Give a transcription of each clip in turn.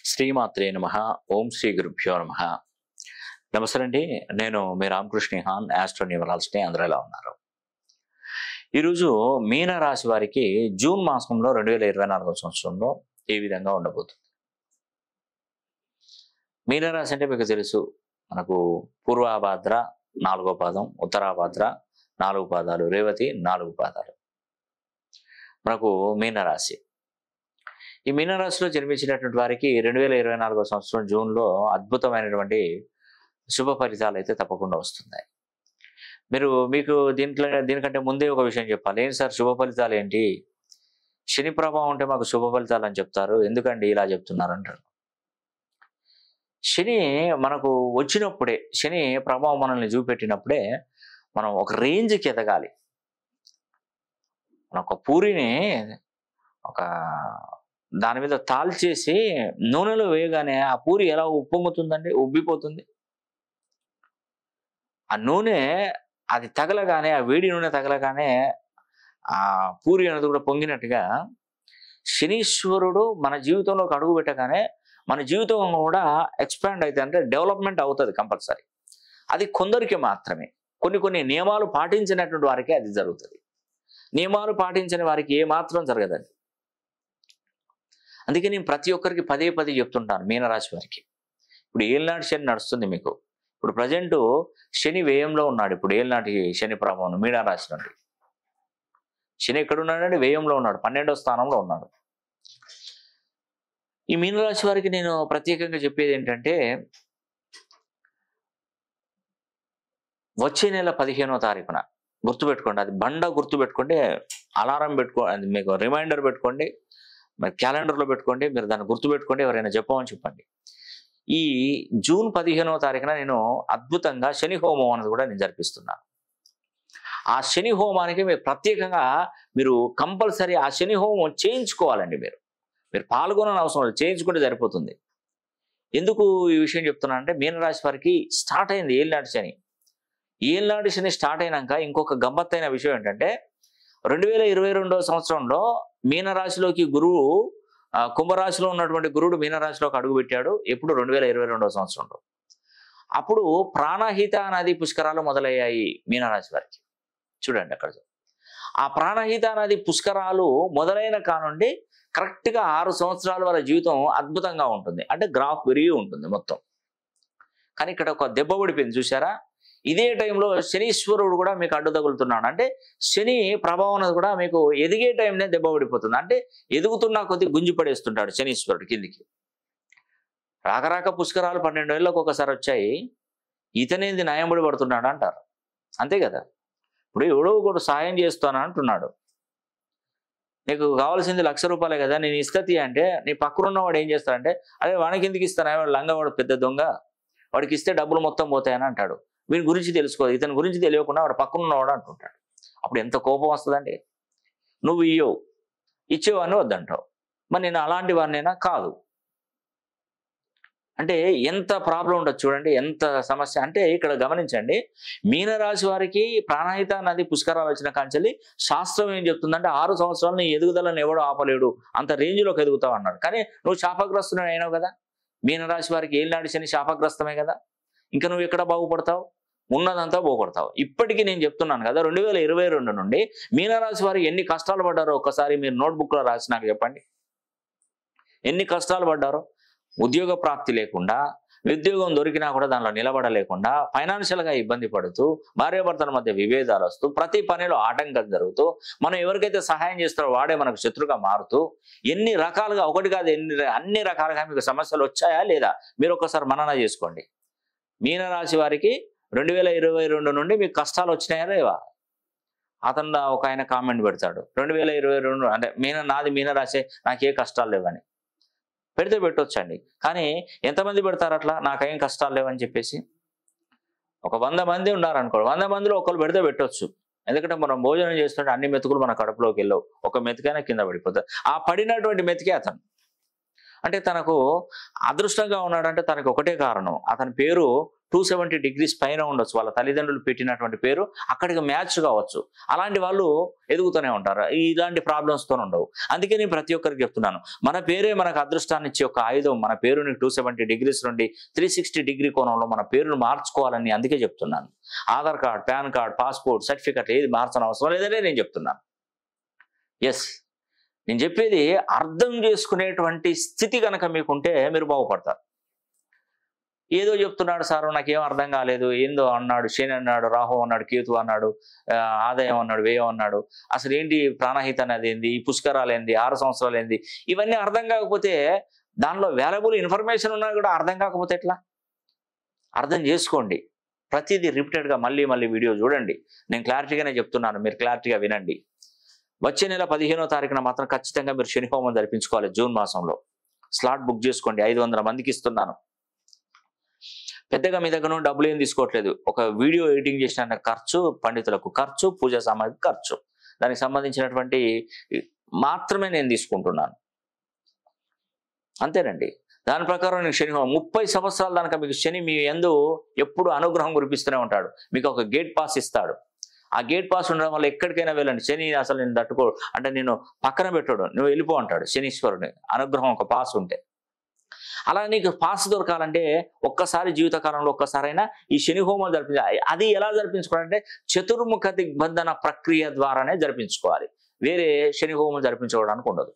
శ్రీమాత్రే నమః. ఓం శ్రీ గురుభ్యో నమః. నమస్తే అండి. నేను మీ రామకృష్ణ హాన్, ఆస్ట్రో న్యూమరాలజిస్ట్. అందరూ ఎలా ఉన్నారు? ఈరోజు మీన రాశి వారికి జూన్ మాసంలో 2024 సంవత్సరంలో ఏ విధంగా ఉండబోతుంది? మీనరాశి అంటే మీకు తెలుసు, మనకు పూర్వాభాద్ర 4వ పాదం, ఉత్తరాభాద్ర 4 పాదాలు, రేవతి 4 పాదాలు మనకు మీనరాశి. ఈ మీనరాశిలో జన్మించినటువంటి వారికి 2024 సంవత్సరం జూన్లో అద్భుతమైనటువంటి శుభ ఫలితాలు అయితే తప్పకుండా వస్తున్నాయి. మీకు దీనికంటే ముందే ఒక విషయం చెప్పాలి. ఏంటి సార్ శుభ ఫలితాలు ఏంటి? శని ప్రభావం ఉంటే మాకు శుభ ఫలితాలు అని చెప్తారు, ఎందుకండి ఇలా చెప్తున్నారు అంటారు. శని మనకు వచ్చినప్పుడే, శని ప్రభావం మనల్ని చూపెట్టినప్పుడే మనం ఒక రేంజ్కి ఎదగాలి. మన ఒక పూరిని ఒక దాని మీద తాల్చేసి నూనెలో వేయగానే ఆ పూరి ఎలా ఉప్పొంగుతుందండి, ఉబ్బిపోతుంది. ఆ నూనె అది తగలగానే, ఆ వేడి నూనె తగలగానే ఆ పూరి అనేది కూడా పొంగినట్టుగా శనీశ్వరుడు మన జీవితంలోకి అడుగు పెట్టగానే మన జీవితం కూడా ఎక్స్పాండ్ అవుతుంది, అంటే డెవలప్మెంట్ అవుతుంది కంపల్సరీ. అది కొందరికి మాత్రమే, కొన్ని నియమాలు పాటించినటువంటి వారికి అది జరుగుతుంది. నియమాలు పాటించని వారికి ఏమాత్రం జరగదండి. అందుకే నేను ప్రతి ఒక్కరికి పదే చెప్తుంటాను. మీనరాశి వారికి ఇప్పుడు ఏళ్ళనాటి శని నడుస్తుంది మీకు. ఇప్పుడు ప్రజెంట్ శని వ్యయంలో ఉన్నాడు. ఇప్పుడు ఏళ్ళనాటి శని ప్రభావం మీనరాశి నుండి. శని ఎక్కడున్నాడంటే వ్యయంలో ఉన్నాడు, 12వ స్థానంలో ఉన్నాడు. ఈ మీనరాశి వారికి నేను ప్రత్యేకంగా చెప్పేది ఏంటంటే, వచ్చే నెల 15వ తారీఖున గుర్తుపెట్టుకోండి, అది బండ గుర్తుపెట్టుకోండి, అలారం అది మీకు రిమైండర్ పెట్టుకోండి, మరి క్యాలెండర్లో పెట్టుకోండి, మీరు దాన్ని గుర్తుపెట్టుకోండి, ఎవరైనా చెప్పమని చెప్పండి. ఈ జూన్ 15వ తారీఖున నేను అద్భుతంగా శని హోమం అనేది కూడా నేను జరిపిస్తున్నాను. ఆ శని హోమానికి మీరు ప్రత్యేకంగా మీరు కంపల్సరీ ఆ శని హోమం చేయించుకోవాలండి. మీరు పాల్గొనని అవసరం లేదు, చేయించుకుంటే సరిపోతుంది. ఎందుకు ఈ విషయం చెప్తున్నా అంటే, మీనరాశి వారికి స్టార్ట్ అయింది ఏళ్ళనాటి శని. ఏళ్ళనాటి శని స్టార్ట్ అయినాక ఇంకొక గమ్మత్తైన విషయం ఏంటంటే, 2022 సంవత్సరంలో మీనరాశిలోకి గురువు, కుంభరాశిలో ఉన్నటువంటి గురువుడు మీనరాశిలోకి అడుగుపెట్టాడు. ఎప్పుడు? 2022 సంవత్సరంలో. అప్పుడు ప్రాణహిత నది పుష్కరాలు మొదలయ్యాయి మీనరాశి వారికి. చూడండి అక్కడ, ఆ ప్రాణహిత నది పుష్కరాలు మొదలైన కానుండి కరెక్ట్గా 6 సంవత్సరాల వాళ్ళ జీవితం అద్భుతంగా ఉంటుంది, అంటే గ్రాఫ్ పెరిగి ఉంటుంది మొత్తం. కానీ ఇక్కడ ఒక దెబ్బ పడిపోయింది చూసారా? ఇదే టైంలో శనీశ్వరుడు కూడా మీకు అడ్డు తగులుతున్నాడు. అంటే శని ప్రభావం కూడా మీకు ఎదిగే టైంనే దెబ్బ పడిపోతుంది. అంటే ఎదుగుతున్నా కొద్ది గుంజి పడేస్తుంటాడు శనీశ్వరుడు కిందికి. రాకరాక పుష్కరాలు 12 ఏళ్ళకు ఒకసారి వచ్చాయి, ఇతనేంది నయంబడి పడుతున్నాడు అంటారు. అంతే కదా? ఇప్పుడు ఎవడో ఒకడు సాయం చేస్తాను అంటున్నాడు. నీకు కావాల్సింది ₹1,00,000 కదా, నేను ఇస్తతి అంటే నీ పక్కనున్నవాడు ఏం చేస్తాడంటే, అదే వాడికి ఎందుకు ఇస్తాను, వాడు లంగవాడు పెద్ద దొంగ, వాడికి ఇస్తే డబ్బులు మొత్తం పోతాయని అంటాడు. వీని గురించి తెలుసుకోదు, ఇతని గురించి తెలియకుండా వాడు పక్కనున్నవాడు అంటుంటాడు. అప్పుడు ఎంత కోపం వస్తుందండి. నువ్వు ఇచ్చేవాడిని వద్దంటావు, మరి నేను అలాంటి వాడినైనా కాదు అంటే ఎంత ప్రాబ్లం ఉండదు చూడండి, ఎంత సమస్య. అంటే ఇక్కడ గమనించండి, మీనరాశి వారికి ప్రాణహిత నది పుష్కరాలు వచ్చిన కాంచెల్లి శాస్త్రం ఏం చెప్తుందంటే, 6 సంవత్సరాలు నీ ఎదుగుదలను ఎవడో ఆపలేడు, అంత రేంజ్లోకి ఎదుగుతావు అన్నాడు. కానీ నువ్వు శాపగ్రస్తుడు అయినావు కదా. మీనరాశి వారికి ఏళ్ళనాటి శని శాపగ్రస్తమే కదా. ఇంకా నువ్వు ఎక్కడ బాగుపడతావు? ఉన్నదంతా పోగొడతావు. ఇప్పటికీ నేను చెప్తున్నాను కదా, 2022 నుండి మీనరాశి వారికి ఎన్ని కష్టాలు పడ్డారో ఒక్కసారి మీరు నోట్బుక్లో రాసి నాకు చెప్పండి. ఎన్ని కష్టాలు పడ్డారో. ఉద్యోగ ప్రాప్తి లేకుండా, ఉద్యోగం దొరికినా కూడా దానిలో నిలబడలేకుండా, ఫైనాన్షియల్గా ఇబ్బంది పడుతూ, భార్యాభర్తల మధ్య విభేదాలు వస్తూ, ప్రతి పనిలో ఆటంకం జరుగుతూ, మనం ఎవరికైతే సహాయం చేస్తారో వాడే మనకు శత్రుగా మారుతూ, ఎన్ని రకాలుగా, ఒకటి కాదు అన్ని రకాలుగా మీకు సమస్యలు వచ్చాయా లేదా మీరు ఒకసారి మనన చేసుకోండి. మీనరాశి వారికి 2022 నుండి మీకు కష్టాలు వచ్చినాయా లేవా? అతను ఒక ఆయన కామెంట్ పెడతాడు, 2022 అంటే నాది మీనరాశి, నాకే కష్టాలు లేవని. పెడితే పెట్టొచ్చండి, కానీ ఎంతమంది పెడతారు అట్లా, నాకేం కష్టాలు లేవని చెప్పేసి? ఒక 100 మంది ఉన్నారనుకో, 100 మందిలో ఒకరు పెడితే పెట్టొచ్చు. ఎందుకంటే మనం భోజనం చేస్తుంటే అన్ని మెతుకులు మన కడుపులోకి వెళ్ళవు, ఒక మెతుకైనా కింద పడిపోతుంది. ఆ పడినటువంటి మెతికే అతను. అంటే తనకు అదృష్టంగా ఉన్నాడంటే తనకు ఒకటే కారణం, అతని పేరు 270 degrees పైన ఉండొచ్చు, వాళ్ళ తల్లిదండ్రులు పెట్టినటువంటి పేరు అక్కడికి మ్యాచ్ కావచ్చు. అలాంటి వాళ్ళు ఎదుగుతూనే ఉంటారు, ఇలాంటి ప్రాబ్లమ్స్తో ఉండవు. అందుకే నేను ప్రతి ఒక్కరికి చెప్తున్నాను, మన పేరే మనకు అదృష్టాన్ని ఇచ్చే ఒక ఆయుధం. మన పేరుని 270 degrees నుండి 360 degree కోణంలో మన పేరును మార్చుకోవాలని అందుకే చెప్తున్నాను. Aadhaar card, pan card, passport, certificate ఏది మార్చని అవసరం లేదనే నేను చెప్తున్నాను. ఎస్, నేను చెప్పేది అర్థం చేసుకునేటువంటి స్థితి కనుక మీకుంటే మీరు బాగుపడతారు. ఏదో చెప్తున్నాడు సార్, నాకేం అర్థం కాలేదు, ఏందో అన్నాడు, శని అన్నాడు, రాహు అన్నాడు, కేతు అన్నాడు, ఆదాయం అన్నాడు, వ్యయం అన్నాడు, అసలు ఏంటి ప్రాణహిత అనేది ఏంది, ఈ పుష్కరాలు ఏంది, 6 సంవత్సరాలు ఏంది, ఇవన్నీ అర్థం కాకపోతే, దానిలో వాల్యుబుల్ ఇన్ఫర్మేషన్ ఉన్నా కూడా అర్థం కాకపోతే ఎట్లా? అర్థం చేసుకోండి. ప్రతిదీ రిపీటెడ్గా మళ్ళీ మళ్ళీ వీడియో చూడండి. నేను క్లారిటీగానే చెప్తున్నాను, మీరు క్లారిటీగా వినండి. వచ్చే నెల 15వ తారీఖున మాత్రం ఖచ్చితంగా మీరు శని హోమం జరిపించుకోవాలి. జూన్ మాసంలో స్లాట్ బుక్ చేసుకోండి. 500 మందికి ఇస్తున్నాను. పెద్దగా మీ దగ్గర నుండి డబ్బులు ఏం తీసుకోవట్లేదు. ఒక వీడియో ఎడిటింగ్ చేసిన ఖర్చు, పండితులకు ఖర్చు, పూజా సామాగ్రి ఖర్చు, దానికి సంబంధించినటువంటి మాత్రమే నేను తీసుకుంటున్నాను. అంతేనండి. దాని ప్రకారం నేను శని హోమం 30 సంవత్సరాల దానిక మీకు శని మీ యందు ఎప్పుడు అనుగ్రహం కురిపిస్తూనే ఉంటాడు. మీకు ఒక గేట్ పాస్ ఇస్తాడు. ఆ గేట్ పాస్ ఉండడం వల్ల ఎక్కడికైనా వెళ్ళండి. శని అసలు నేను తట్టుకో అంటే నేను పక్కన పెట్టాడు, నువ్వు వెళ్ళిపో అంటాడు శనీశ్వరుని అనుగ్రహం, ఒక పాస్ ఉంటే. అలా నీకు పాస్ దొరకాలంటే ఒక్కసారి జీవితకాలంలో ఒక్కసారైనా ఈ శని హోమం జరిపించాలి. అది ఎలా జరిపించుకోవాలంటే చతుర్ముఖ దిగ్బంధన ప్రక్రియ ద్వారానే జరిపించుకోవాలి. వేరే శని హోమం జరిపించుకోవడానికి ఉండదు.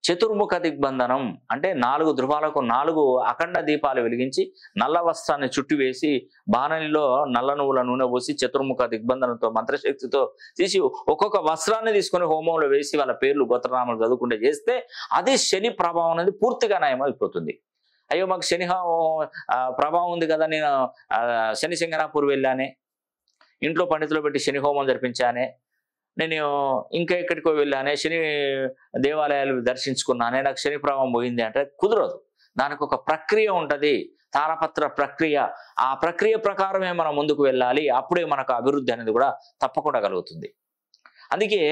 చతుర్ముఖ దిగ్బంధనం అంటే 4 ధృవాలకు 4 అఖండ దీపాలు వెలిగించి నల్ల వస్త్రాన్ని చుట్టివేసి బాణలిలో నల్ల నువ్వుల నూనె పోసి చతుర్ముఖ దిగ్బంధనంతో మంత్రశక్తితో తీసి ఒక్కొక్క వస్త్రాన్ని తీసుకొని హోమంలో వేసి వాళ్ళ పేర్లు గోత్రనామాలు చదువుకుంటే చేస్తే అది శని ప్రభావం అనేది పూర్తిగా నయం అయిపోతుంది. అయ్యో మాకు శని ప్రభావం ఉంది కదా, నేను శని సింగనాపూర్ వెళ్ళానే, ఇంట్లో పండితులు పెట్టి శని హోమం జరిపించానే, నేను ఇంకా ఎక్కడికో వెళ్ళానే, శని దేవాలయాలు దర్శించుకున్నానే, నాకు శని ప్రభావం పోయింది అంటే కుదరదు. దానికి ఒక ప్రక్రియ ఉంటుంది, తాళపత్ర ప్రక్రియ. ఆ ప్రక్రియ ప్రకారమే మనం ముందుకు వెళ్ళాలి. అప్పుడే మనకు అభివృద్ధి అనేది కూడా తప్పకుండా కలుగుతుంది. అందుకే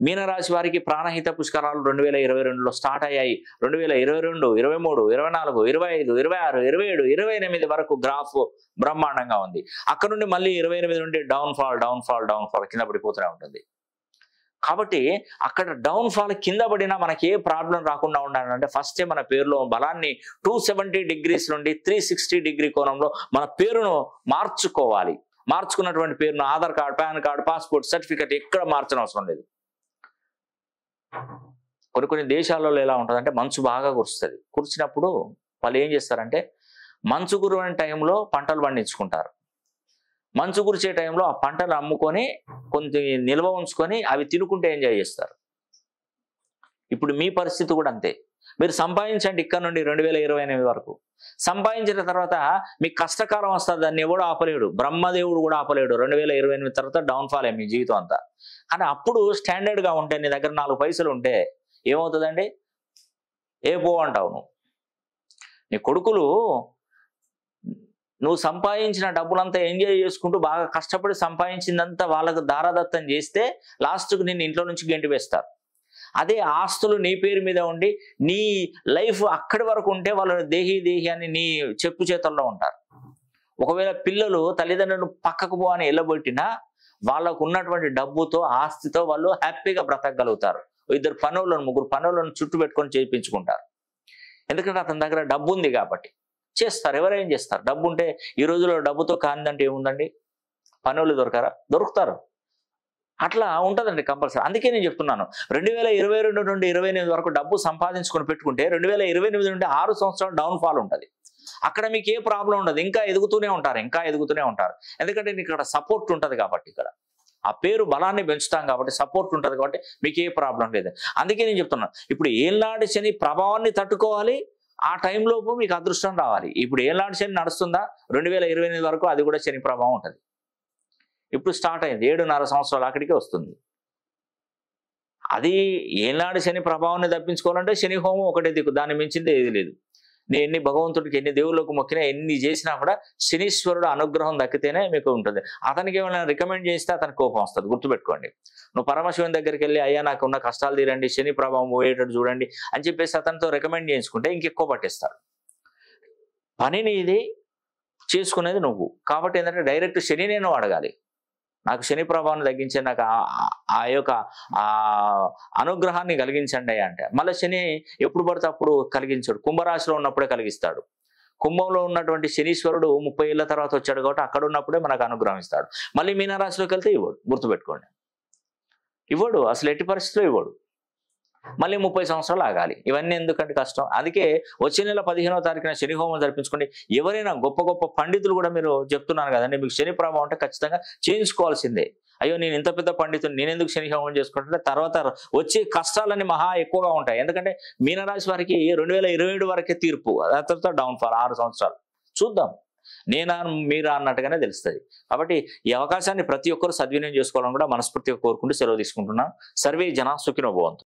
మీనరాశి వారికి ప్రాణహిత పుష్కరాలు 2022లో స్టార్ట్ అయ్యాయి. 2022, 23, 24, 25, 26, 27, 28 వరకు గ్రాఫ్ బ్రహ్మాండంగా ఉంది. అక్కడ నుండి మళ్ళీ 28 నుండి డౌన్ ఫాల్ కింద పడిపోతూనే ఉంటుంది. కాబట్టి అక్కడ డౌన్ ఫాల్ కింద పడినా మనకి ఏ ప్రాబ్లం రాకుండా ఉండాలంటే ఫస్టే మన పేరులో బలాన్ని 270 degrees నుండి 360 degree కోణంలో మన పేరును మార్చుకోవాలి. మార్చుకున్నటువంటి పేరును Aadhaar card, pan card, passport, certificate ఎక్కడ మార్చని అవసరం లేదు. కొన్ని దేశాలలో ఎలా ఉంటుందంటే మంచు బాగా కురుస్తుంది. కురిచినప్పుడు వాళ్ళు ఏం చేస్తారంటే మంచు కురిసిన టైంలో పంటలు పండించుకుంటారు. మంచు కురిసే టైంలో ఆ పంటలు అమ్ముకొని కొంత నిల్వ ఉంచుకొని అవి తినుకుంటే ఎంజాయ్ చేస్తారు. ఇప్పుడు మీ పరిస్థితి కూడా అంతే. మీరు సంపాదించండి ఇక్కడ నుండి 2028 వరకు. సంపాదించిన తర్వాత మీకు కష్టకాలం వస్తుంది, దాన్ని ఎవడు ఆపలేడు, బ్రహ్మదేవుడు కూడా ఆపలేడు. 2028 తర్వాత డౌన్ ఫాల్ మీ జీవితం అంతా. కానీ అప్పుడు స్టాండర్డ్గా ఉంటే నీ దగ్గర 4 పైసలు ఉంటే ఏమవుతుందండి? ఏ పో అంటావు నువ్వు. నీ కొడుకులు నువ్వు సంపాదించిన డబ్బులంతా ఎంజాయ్ చేసుకుంటూ బాగా కష్టపడి సంపాదించిందంతా వాళ్ళకు దారాదత్తం చేస్తే లాస్ట్కు నిన్ను ఇంట్లో నుంచి గెంటి వేస్తారు. అదే ఆస్తులు నీ పేరు మీద ఉండి నీ లైఫ్ అక్కడి వరకు ఉంటే వాళ్ళు దేహి అని నీ చెప్పు చేతుల్లో ఉంటారు. ఒకవేళ పిల్లలు తల్లిదండ్రులను పక్కకు పో అని వెళ్ళబెట్టినా వాళ్ళకు ఉన్నటువంటి డబ్బుతో, ఆస్తితో వాళ్ళు హ్యాపీగా బ్రతకగలుగుతారు. 2 పనులను 3 పనులను చుట్టూ పెట్టుకొని చేయించుకుంటారు. ఎందుకంటే అతని దగ్గర డబ్బు ఉంది కాబట్టి చేస్తారు. ఎవరేం చేస్తారు? డబ్బు ఉంటే ఈ రోజుల్లో డబ్బుతో కానిదంటే ఏముందండి? పనులు దొరుకుతారు. అట్లా ఉంటుందండి కంపల్సరీ. అందుకే నేను చెప్తున్నాను 2022 నుండి 28 వరకు డబ్బు సంపాదించుకొని పెట్టుకుంటే 2028 నుండి 6 సంవత్సరాలు డౌన్ ఫాల్ ఉంటుంది. అక్కడ మీకు ఏ ప్రాబ్లం ఉండదు, ఇంకా ఎదుగుతూనే ఉంటారు. ఎందుకంటే ఇక్కడ సపోర్ట్ ఉంటుంది కాబట్టి, ఇక్కడ ఆ పేరు బలాన్ని పెంచుతాం కాబట్టి సపోర్ట్ ఉంటుంది కాబట్టి మీకు ఏ ప్రాబ్లం లేదు. అందుకే నేను చెప్తున్నాను ఇప్పుడు ఏళ్ళనాటి శని ప్రభావాన్ని తట్టుకోవాలి, ఆ టైంలోపు మీకు అదృష్టం రావాలి. ఇప్పుడు ఏళ్ళనాటి శని నడుస్తుందా 2028 వరకు, అది కూడా శని ప్రభావం ఉంటుంది. ఇప్పుడు స్టార్ట్ అయింది 7.5 సంవత్సరాలు అక్కడికి వస్తుంది. అది ఏళ్ళనాటి శని ప్రభావాన్ని తప్పించుకోవాలంటే శని హోమం ఒకటే దిక్కు, దాన్ని మించింది ఏది లేదు. నేను ఎన్ని భగవంతుడికి ఎన్ని దేవుళ్ళకు మొక్కినా ఎన్ని చేసినా కూడా శనీశ్వరుడు అనుగ్రహం దక్కితేనే మీకు ఉంటుంది. అతనికి ఏమైనా రికమెండ్ చేస్తే అతనికి కోపం వస్తుంది, గుర్తుపెట్టుకోండి. నువ్వు పరమశివుని దగ్గరికి వెళ్ళి అయ్యా నాకు ఉన్న కష్టాలు తీరండి, శని ప్రభావం పోయేటట్టు చూడండి అని చెప్పేసి అతనితో రికమెండ్ చేయించుకుంటే ఇంకెక్కువ పట్టిస్తాడు. పనిని ఇది చేసుకునేది నువ్వు. కాబట్టి ఏంటంటే డైరెక్ట్ శని నేను అడగాలి. నాకు శని ప్రభావాన్ని తగ్గించండి, నాకు ఆ యొక్క ఆ అనుగ్రహాన్ని కలిగించండి అంటే, మళ్ళీ శని ఎప్పుడు పడితే అప్పుడు కలిగించాడు. కుంభరాశిలో ఉన్నప్పుడే కలిగిస్తాడు. కుంభంలో ఉన్నటువంటి శనీశ్వరుడు 30 ఏళ్ల తర్వాత వచ్చాడు కాబట్టి అక్కడ ఉన్నప్పుడే మనకు అనుగ్రహం ఇస్తాడు. మళ్ళీ మీనరాశిలోకి వెళ్తే ఇవ్వడు, గుర్తుపెట్టుకోండి. ఇవ్వడు, అసలు ఎట్టి పరిస్థితిలో ఇవ్వడు. మళ్ళీ 30 సంవత్సరాలు ఆగాలి. ఇవన్నీ ఎందుకంటే కష్టం. అందుకే వచ్చే నెల 15వ తారీఖున శని హోమం జరిపించుకోండి. ఎవరైనా గొప్ప గొప్ప పండితులు కూడా, మీరు చెప్తున్నాను కదండి, మీకు శని ప్రభావం అంటే ఖచ్చితంగా చేయించుకోవాల్సిందే. అయ్యో నేను ఇంత పెద్ద పండితుని, నేను ఎందుకు శని హోమం చేసుకుంటే తర్వాత వచ్చే కష్టాలన్నీ మహా ఎక్కువగా ఉంటాయి. ఎందుకంటే మీనరాశి వారికి 2027 వరకే తీర్పు, ఆ తర్వాత డౌన్ఫాల్ 6 సంవత్సరాలు. చూద్దాం, నేనా మీరా అన్నట్టుగానే తెలుస్తుంది. కాబట్టి ఈ అవకాశాన్ని ప్రతి ఒక్కరు సద్వినియోగం చేసుకోవాలని కూడా మనస్ఫూర్తిగా కోరుకుంటూ సెలవు తీసుకుంటున్నాను. సర్వే జన సుఖినో భవంతు.